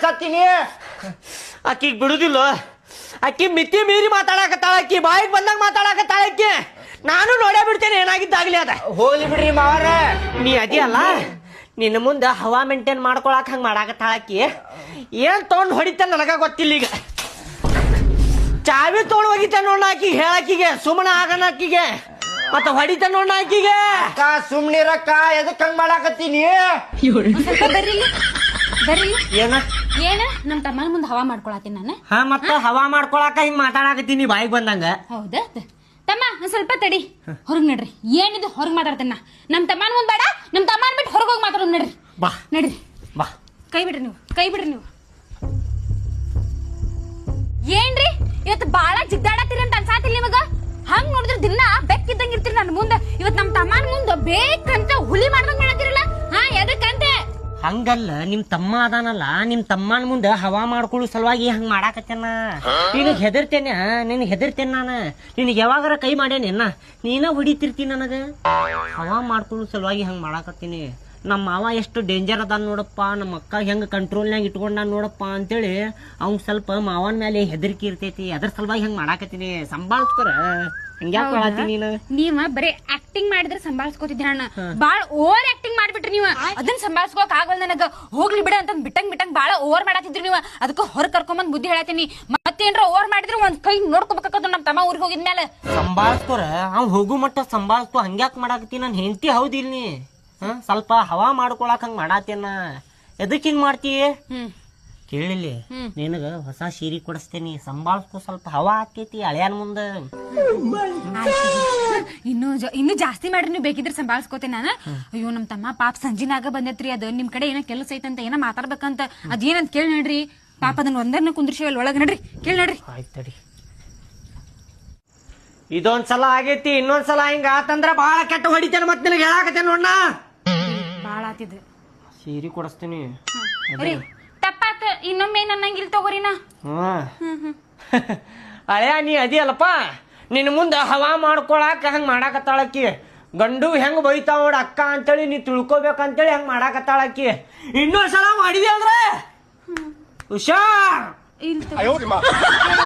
ಮಾತಾಡ್ತೀನಿ ಆಕಿಗೆ ಬಿಡುದಿಲ್ಲ ಆಕಿ ಮಿತಿ ಮೀರಿ ಮಾತಾಡಕತ್ತಾಳ ಆಕಿ ಬಾಯಿಗೆ ಬಂದಾಗ ಮಾತಾಡಕತ್ತಾಳ ಆಕಿ ನಾನು ನೋಡೇ ಬಿಡ್ತೇನೆ ಏನಾಗಿದ್ದಾಗ್ಲಿ ಅದ ಹೋಗ್ಲಿ ಬಿಡ್ರಿ ಮಾವಾರ ನೀ ಅದಿಯಲ್ಲ ನಿನ್ನ ಮುಂದೆ ಹವಾ ಮೇಂಟೈನ್ ಮಾಡ್ಕೊಳಕ್ ಹಂಗೆ ಮಾಡಾಕತ್ತಾಳ ಆಕಿ ಏನ್ ತೊಗೊಂಡು ಹೊಡಿತಾನೆ ನನಗ ಗೊತ್ತಿಲ್ಲ ಈಗ ಚಾವಿ ತೊಗೊಂಡು ಹೋಗಿತಾನೆ ನೋಡ ಆಕಿಗೆ ಹೇಳಾಕಿಗೆ ಸುಮ್ಮನೆ ಆಗಣ ಆಕಿಗೆ ಮತ್ತ ಹೊಡಿತಾನೆ ನೋಡ ಆಕಿಗೆ ಅಕ್ಕ ಸುಮ್ನಿರಕ್ಕ ಎದಕ್ ಹಂಗ್ ಮಾಡಾಕತ್ತೀನಿ ಬರ್ರಿ ಏನ ಏನ ನಮ್ ತಮ್ಮನ ಮುಂದೆ ಹವಾ ಮಾಡ್ಕೊಳತೀನಿ ನಾನು ಹಾ ಮತ್ತ ಹವಾ ಮಾಡ್ಕೊಳಕ ಹಿಂಗ್ ಮಾತಾಡಕತ್ತೀನಿ ಬಾಯಿಗೆ ಬಂದಂಗ ಹೌದಾ ತಮ್ಮ ಒಂದ್ ಸ್ವಲ್ಪ ತಡಿ ಹೊರಗ್ ನಡ್ರಿ ಏನಿದು ಹೊರಗ್ ಮಾತಾಡ್ತೇನ ನಮ್ ತಮ್ಮನ ಮುಂದ್ ಬೇಡ ನಮ್ ತಮ್ಮನ ಬಿಟ್ಟು ಹೊರಗೆ ಹೋಗಿ ಮಾತಾಡೋದು ನಡ್ರಿ ಬಾ ನಡ್ರಿ ಬಾ ಕೈ ಬಿಡ್ರಿ ನೀವು ಏನ್ರಿ ಇವತ್ತು ಬಾಳ ಜಿದ್ದಾಡತ್ತೀರಿ ಅಂತ ಅನ್ಸಾತಿಲ್ಲ ನಿಮಗ ಹಂಗ್ ನೋಡಿದ್ರೆ ದಿನ ಬೆಕ್ಕಿದ್ದಂಗ ಇರ್ತೀರಿ ನನ್ನ ಮುಂದೆ ಇವತ್ ನಮ್ ತಮ್ಮನ ಮುಂದೆ ಬೇಕಂತ ಹುಲಿ ಮಾಡ್ದಂಗ್ ಮಾಡತ್ತೀರಲ್ಲ ಹಾ ಎದಕ್ಕಂತೆ ಹಂಗಲ್ಲ ನಿಮ್ ತಮ್ಮ ಅದಾನಲ್ಲ ನಿಮ್ ತಮ್ಮನ ಮುಂದೆ ಹವಾ ಮಾಡ್ಕೊಳ್ಳೋ ಸಲುವಾಗಿ ಹಂಗ್ ಮಾಡಾಕತ್ತೇನ ನಿನಗ್ ಹೆದರ್ತೇನೆ ನಾನು ನಿನಗೆ ಯಾವಾಗಾರ ಕೈ ಮಾಡ್ಯಾನ ನೀನ ಹೊಡಿತಿರ್ತೀನಿ ನನಗ ಹವಾ ಮಾಡ್ಕೊಳ್ಳೋ ಸಲುವಾಗಿ ಹಂಗ್ ಮಾಡಾಕತ್ತೀನಿ ನಮ್ಮ ಮಾವ ಎಷ್ಟು ಡೇಂಜರ್ ಅದಾನ ನೋಡಪ್ಪ ನಮ್ಮ ಅಕ್ಕ ಹೆಂಗ ಕಂಟ್ರೋಲ್ನಾಗ ಇಟ್ಕೊಂಡ ನೋಡಪ್ಪ ಅಂತೇಳಿ ಅವ್ನ್ ಸ್ವಲ್ಪ ಮಾವನ ಮೇಲೆ ಹೆದರಿಕೆ ಇರ್ತೈತಿ ಅದ್ರ ಸಲುವಾಗಿ ಹಂಗ್ ಮಾಡಾಕತ್ತೀನಿ ಸಂಭಾಳಿಸ್ತಾರ ಹಂಗ್ಯಾಕ್ ಮಾಡತ್ತೀನಿ ನೀವ ಬರೀ ಆಕ್ಟಿಂಗ್ ಮಾಡಿದ್ರೆ ಸಂಭಾಳಿಸ್ಕೋತಿದ್ರಿ ಅಣ್ಣ ಬಾಳ್ ಓವರ್ ಆಕ್ಟಿಂಗ್ ಮಾಡ್ಬಿಟ್ರಿ ನೀವು ಅದನ್ನ ಸಂಭಾಳಿಸ್ಕೋಕ್ ಆಗಲ್ಲ ನನಗ ಹೋಗ್ಲಿ ಬಿಡ ಅಂತ ಬಿಟ್ಟಂಗ್ ಬಾಳ ಓವರ್ ಮಾಡಾತಿದ್ರಿ ನೀವು ಅದಕ್ಕ ಹೊರ ಕರ್ಕೊಂಬಂದ್ ಬುದ್ಧಿ ಹೇಳತ್ತೀನಿ ಮತ್ತೇನ್ರ ಓವರ್ ಮಾಡಿದ್ರೆ ಒಂದ್ ಕೈ ನೋಡ್ಕೋಬೇಕಾಗತ್ತ ನಮ್ ತಮ್ಮ ಊರಿಗೆ ಹೋಗಿದ್ಮೇಲೆ ಸಂಭಾಳಿಸ್ತಾರ ಅವ್ ಹೋಗು ಮಟ್ಟ ಸಂಭಾಳಿಸ್ತು ಹಂಗ್ಯಾಕ್ ಮಾಡಾಕತ್ತೀನಿ ನನ್ ಹೆಂಡತಿ ಹೌದಿಲ್ ನೀ ಸ್ವಲ್ಪ ಹವಾ ಮಾಡ್ಕೊಳಕ್ ಹಂಗ ಮಾಡಾತೇನ ಎದಕ್ ಹಿಂಗ್ ಮಾಡ್ತಿ ಕೇಳಿಲಿ ನಿನಗ ಹೊಸ ಸೀರೆ ಕೊಡಿಸ್ತೇನಿ ಸಂಭಾಳಿಸ್ಕೊ ಸ್ವಲ್ಪ ಹವಾ ಆಕೇತಿ ಹಳ್ಯಾನ್ ಮುಂದ ಇನ್ನು ಜಾಸ್ತಿ ಮಾಡ್ರಿ ನೀವು ಬೇಕಿದ್ರೆ ಸಂಭಾಳಿಸ್ಕೋತೇನೆ ನಾನು ಅಯ್ಯೋ ನಮ್ ತಮ್ಮ ಪಾಪ ಸಂಜಿನಾಗ ಬಂದೈತ್ರಿ ಅದ ನಿಮ್ ಕಡೆ ಏನೋ ಕೆಲಸ ಐತಂತ ಏನೋ ಮಾತಾಡ್ಬೇಕಂತ ಅದೇನಂತ ಕೇಳಿ ನೋಡ್ರಿ ಪಾಪ ಅದನ್ನ ಒಂದನ್ನ ಕುಂದ್ರಿಸಿವಲ್ ಒಳಗ ನಡ್ರಿ ಕೇಳಿ ನೋಡ್ರಿ ಆಯ್ತಡಿ ಇದೊಂದ್ಸಲ ಆಗೈತಿ ಇನ್ನೊಂದ್ಸಲ ಹಿಂಗ ಆತಂದ್ರ ಬಾಳ ಕೆಟ್ಟ ಹೊಡಿತೇನೆ ಮತ್ ನಿನಗೆ ಹೇಳಾಕತ್ತೇನೆ ನೋಡ್ನ ಬಾಳ ಆತಿದ್ ಸೀರೆ ಕೊಡಿಸ್ತೀನಿ ತಪ್ಪಾತ ಇನ್ನೊಮ್ಮೆ ನನ್ನಂಗಿಲ್ ತಗೋರಿನ ಹಳೆಯ ನೀ ಅದಿಯಲ್ಲಪ್ಪ ನಿನ್ನ ಮುಂದೆ ಹವಾ ಮಾಡ್ಕೊಳಕ ಹಂಗ ಮಾಡಾಕತ್ತಾಳಕ್ಕಿ ಗಂಡು ಹೆಂಗ್ ಬೈತಾವ ನೋಡ ಅಕ್ಕ ಅಂತೇಳಿ ನೀ ತಿಳ್ಕೊಬೇಕಂತೇಳಿ ಹಂಗ ಮಾಡಾಕತ್ತಾಳಕ್ಕಿ ಇನ್ನೊಂದ್ಸಲ ಮಾಡಿದೆ ಅಂದ್ರೆ ಹುಷಾರ್